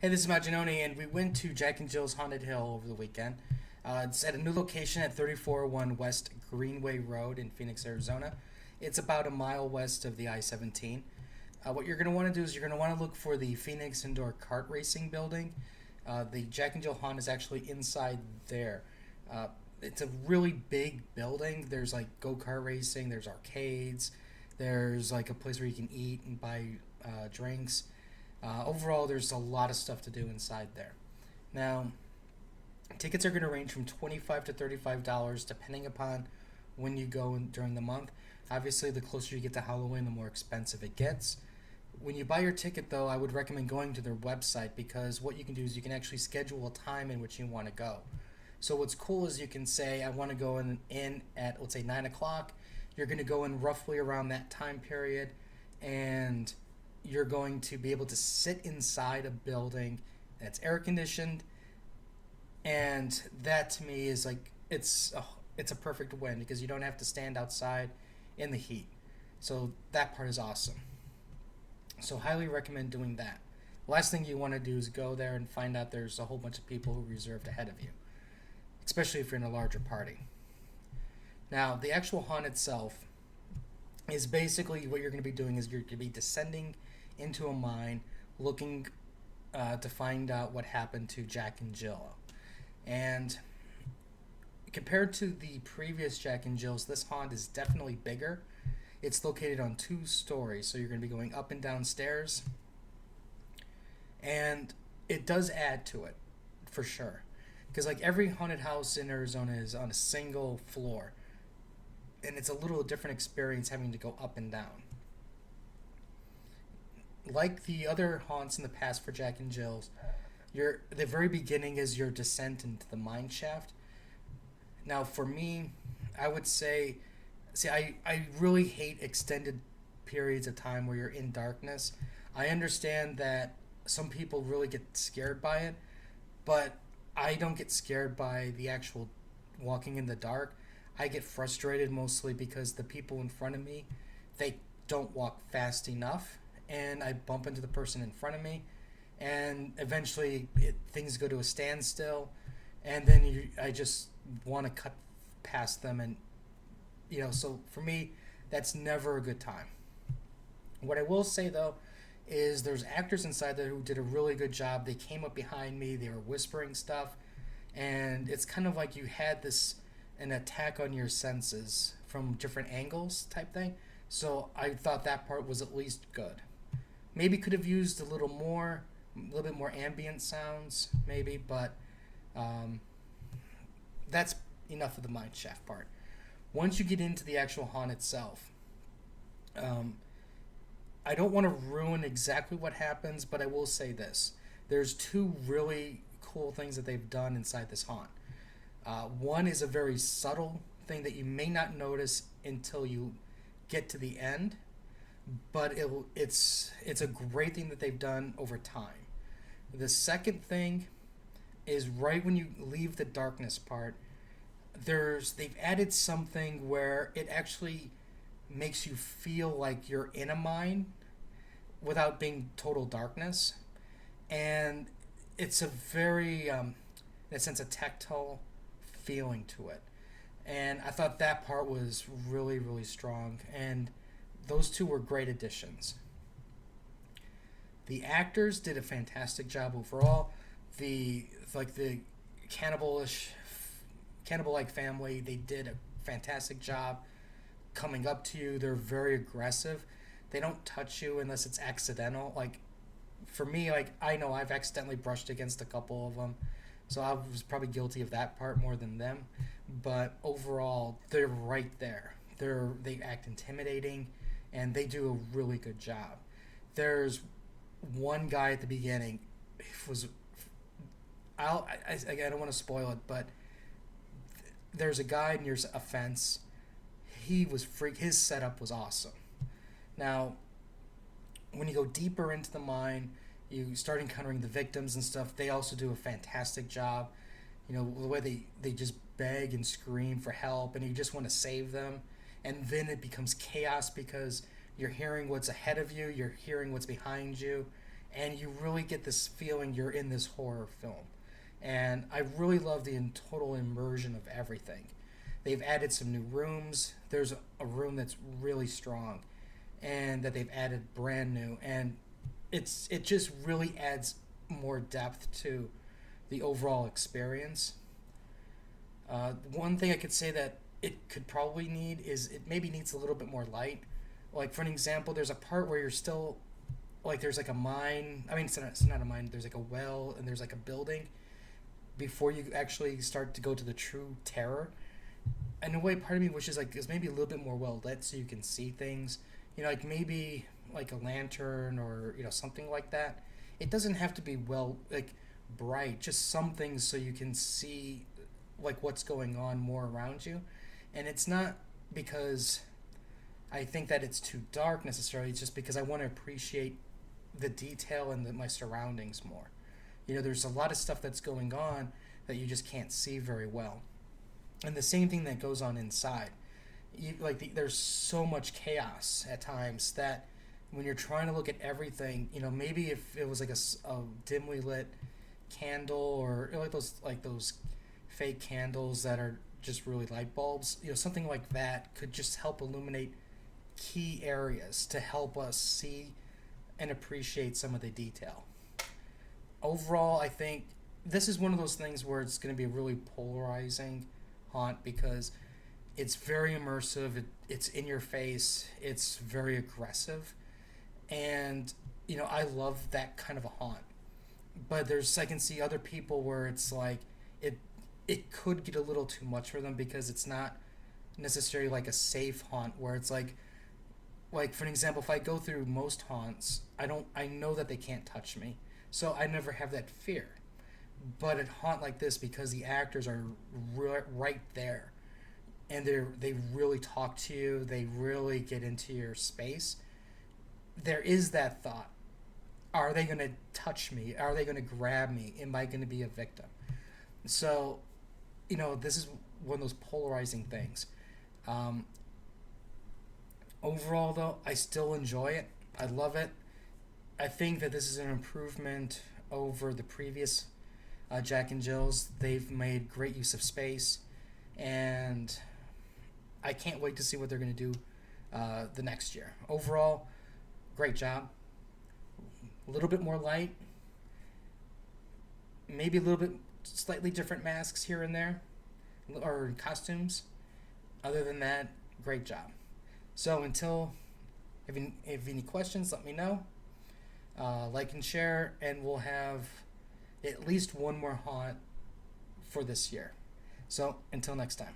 Hey, this is Maginoni, and we went to Jack and Jill's Haunted Hill over the weekend. It's at a new location at 3401 West Greenway Road in Phoenix, Arizona. It's about a mile west of the I-17. What you're going to want to do is you're going to want to look for the Phoenix Indoor Kart Racing Building. The Jack and Jill Haunt is actually inside there. Uh, it's a really big building. There's like go-kart racing, there's arcades, there's like a place where you can eat and buy drinks. Overall, there's a lot of stuff to do inside there. Now, tickets are going to range from $25 to $35 depending upon when you go during the month. Obviously, the closer you get to Halloween, the more expensive it gets. When you buy your ticket, though, I would recommend going to their website because what you can do is you can actually schedule a time in which you want to go. So what's cool is you can say, I want to go in at, let's say, 9 o'clock. You're going to go in roughly around that time period, and you're going to be able to sit inside a building that's air conditioned, and that to me is like it's a perfect win because you don't have to stand outside in the heat. So that part is awesome. So highly recommend doing that. Last thing you want to do is go there and find out there's a whole bunch of people who reserved ahead of you, especially if you're in a larger party. Now, the actual haunt itself is basically what you're going to be doing is you're going to be descending into a mine looking to find out what happened to Jack and Jill. And compared to the previous Jack and Jill's, this haunt is definitely bigger. It's located on 2 stories, so you're going to be going up and down stairs. And it does add to it, for sure. Because like every haunted house in Arizona is on a single floor. And it's a little different experience having to go up and down. Like the other haunts in the past for Jack and Jill's, the very beginning is your descent into the Mineshaft. Now, for me, I would say, I really hate extended periods of time where you're in darkness. I understand that some people really get scared by it, but I don't get scared by the actual walking in the dark. I get frustrated mostly because the people in front of me, they don't walk fast enough, and I bump into the person in front of me, and eventually things go to a standstill, and then I just want to cut past them, and so for me, that's never a good time. What I will say though is there's actors inside there who did a really good job. They came up behind me, they were whispering stuff, and it's kind of like you had an attack on your senses from different angles type thing. So I thought that part was at least good. Maybe could have used a little bit more ambient sounds, maybe, but that's enough of the Mineshaft part. Once you get into the actual haunt itself, I don't want to ruin exactly what happens, but I will say this. There's 2 really cool things that they've done inside this haunt. One is a very subtle thing that you may not notice until you get to the end, but it's a great thing that they've done over time. The second thing is right when you leave the darkness part, they've added something where it actually makes you feel like you're in a mine without being total darkness, and it's a very in a sense a tactile feeling to it, and I thought that part was really, really strong, and those 2 were great additions. The actors did a fantastic job overall. The cannibal-like family, they did a fantastic job coming up to you. They're very aggressive. They don't touch you unless it's accidental. Like for me, like I know I've accidentally brushed against a couple of them, so I was probably guilty of that part more than them. But overall, they're right there. They act intimidating, and they do a really good job. There's one guy at the beginning was I don't want to spoil it, but there's a guy near a fence. He was his setup was awesome. Now, when you go deeper into the mine, you start encountering the victims and stuff. They also do a fantastic job. The way they just beg and scream for help, and you just want to save them. And then it becomes chaos because you're hearing what's ahead of you, you're hearing what's behind you, and you really get this feeling you're in this horror film. And I really love the total immersion of everything. They've added some new rooms. There's a room that's really strong, and that they've added brand new, and it just really adds more depth to the overall experience. One thing I could say that it could probably need is it maybe needs a little bit more light. Like for an example, there's a part where you're still like there's like a mine. I mean, it's not a mine. There's like a well and there's like a building before you actually start to go to the true terror. In a way, part of me wishes like it's maybe a little bit more well lit so you can see things. Like maybe like a lantern or something like that. It doesn't have to be well like bright. Just some things so you can see like what's going on more around you. And it's not because I think that it's too dark necessarily. It's just because I want to appreciate the detail and my surroundings more. There's a lot of stuff that's going on that you just can't see very well. And the same thing that goes on inside. There's so much chaos at times that when you're trying to look at everything, maybe if it was like a dimly lit candle or like those fake candles that are just really light bulbs, something like that could just help illuminate key areas to help us see and appreciate some of the detail. Overall, I think this is one of those things where it's going to be a really polarizing haunt because it's very immersive, it's in your face, it's very aggressive, and I love that kind of a haunt. But I can see other people where it's like it could get a little too much for them because it's not necessarily like a safe haunt where it's like for an example, if I go through most haunts, I know that they can't touch me, so I never have that fear. But a haunt like this, because the actors are right there, and they really talk to you, they really get into your space, there is that thought: are they going to touch me? Are they going to grab me? Am I going to be a victim? So, this is one of those polarizing things. Overall, though, I still enjoy it. I love it. I think that this is an improvement over the previous Jack and Jill's. They've made great use of space, and I can't wait to see what they're going to do the next year. Overall, great job. A little bit more light, maybe a little bit slightly different masks here and there, or costumes. Other than that, great job. So if you have any questions, let me know. Like and share, and we'll have at least one more haunt for this year. So until next time.